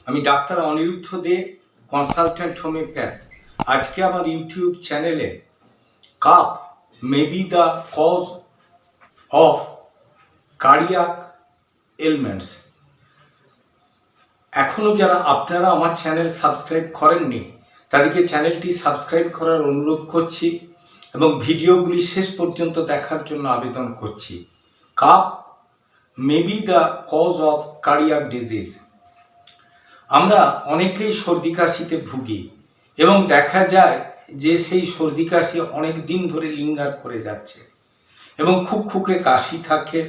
আমি doctor Aniruddha Dey, consultant homoeopath. আজকে আমার ইউটিউব চ্যানেলে cough may be the cause of cardiac ailments. এখনও যারা আপনারা আমার চ্যানেল সাবস্ক্রাইব করেননি তাদেরকে চ্যানেলটি সাবস্ক্রাইব করার অনুরোধ করছি এবং ভিডিওগুলি শেষ পর্যন্ত দেখার জন্য আবেদন করছি। Cough may be the cause of cardiac disease. আমরা অনেকেই সর্দি কাশিতে ভুগি এবং দেখা যায় যে সেই সর্দি কাশি অনেক দিন ধরে লিঙ্গার করে যাচ্ছে এবং খুকে কাশি থাকে,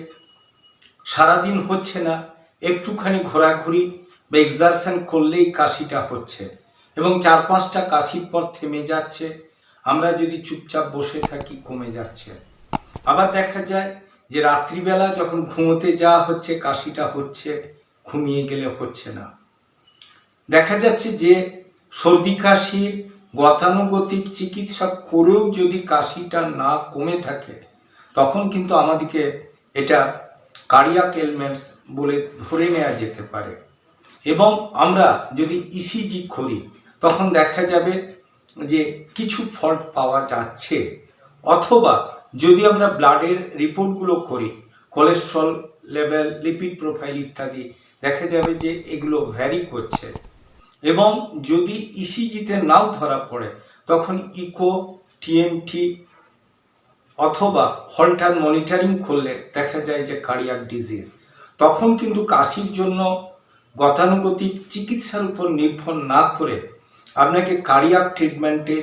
সারাদিন হচ্ছে না, একটুখানি ঘোরাঘুরি বা এক্সারসাইজ করলেই কাশিটা হচ্ছে এবং 4-5টা কাশির পর থেমে যাচ্ছে। আমরা যদি চুপচাপ বসে থাকি কমে যাচ্ছে। আবার দেখা যায় যে রাত্রিবেলা যখন ঘুমোতে যাওয়া হচ্ছে কাশিটা হচ্ছে, ঘুমিয়ে গেলে হচ্ছে না। দেখা যাচ্ছে যে সর্দি কাশির গতানুগতিক চিকিৎসা করেও যদি কাশিটা না কমে থাকে তখন কিন্তু আমাদেরকে এটা কার্ডিয়াক এলমেন্টস বলে ধরে নেওয়া যেতে পারে। এবং আমরা যদি ইসিজি করি তখন দেখা যাবে যে কিছু ফল্ট পাওয়া যাচ্ছে, অথবা যদি আমরা ব্লাডের রিপোর্টগুলো করি, কোলেস্ট্রল লেভেল, লিপিড প্রোফাইল ইত্যাদি, দেখা যাবে যে এগুলো ভ্যারি করছে। এবং যদি ইসিজিতে নাও ধরা পড়ে তখন ইকো, টিএমটি অথবা হল্টার মনিটরিং করলে দেখা যায় যে কার্ডিয়াক ডিজিজ। তখন কিন্তু কাশির জন্য গতানুগতিক চিকিৎসার উপর নির্ভর না করে আপনাকে কার্ডিয়াক ট্রিটমেন্টে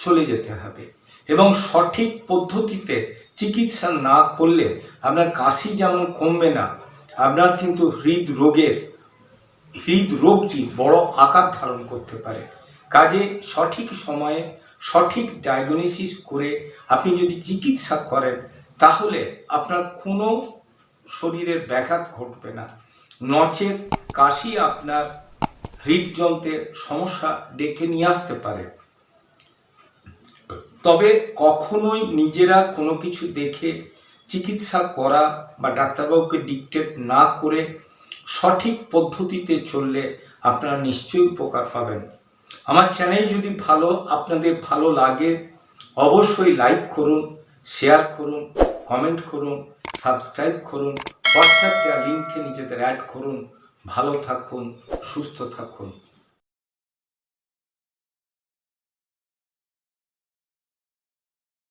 চলে যেতে হবে এবং সঠিক পদ্ধতিতে চিকিৎসা না করলে আপনার কাশি যেমন কমবে না, আপনার কিন্তু হৃদরোগটি বড় আকার ধারণ করতে পারে। কাজে সঠিক সময়ে সঠিক ডায়াগনোসিস করে আপনি যদি চিকিৎসা করেন তাহলে আপনার কোনো শরীরের ব্যাঘাত ঘটবে না, নচেৎ কাশি আপনার হৃদযন্ত্রের সমস্যা ডেকে নিয়ে আসতে পারে। তবে কখনোই নিজেরা কোনো কিছু দেখে চিকিৎসা করা বা ডাক্তারবাবুকে ডিকটেট না করে সঠিক পদ্ধতিতে চললে আপনারা নিশ্চয়ই উপকার পাবেন। আমার চ্যানেল যদি আপনাদের ভালো লাগে অবশ্যই লাইক করুন, শেয়ার করুন, কমেন্ট করুন, সাবস্ক্রাইব করুন, হোয়াটসঅ্যাপ লিঙ্কে নিজেদের অ্যাড করুন। ভালো থাকুন, সুস্থ থাকুন।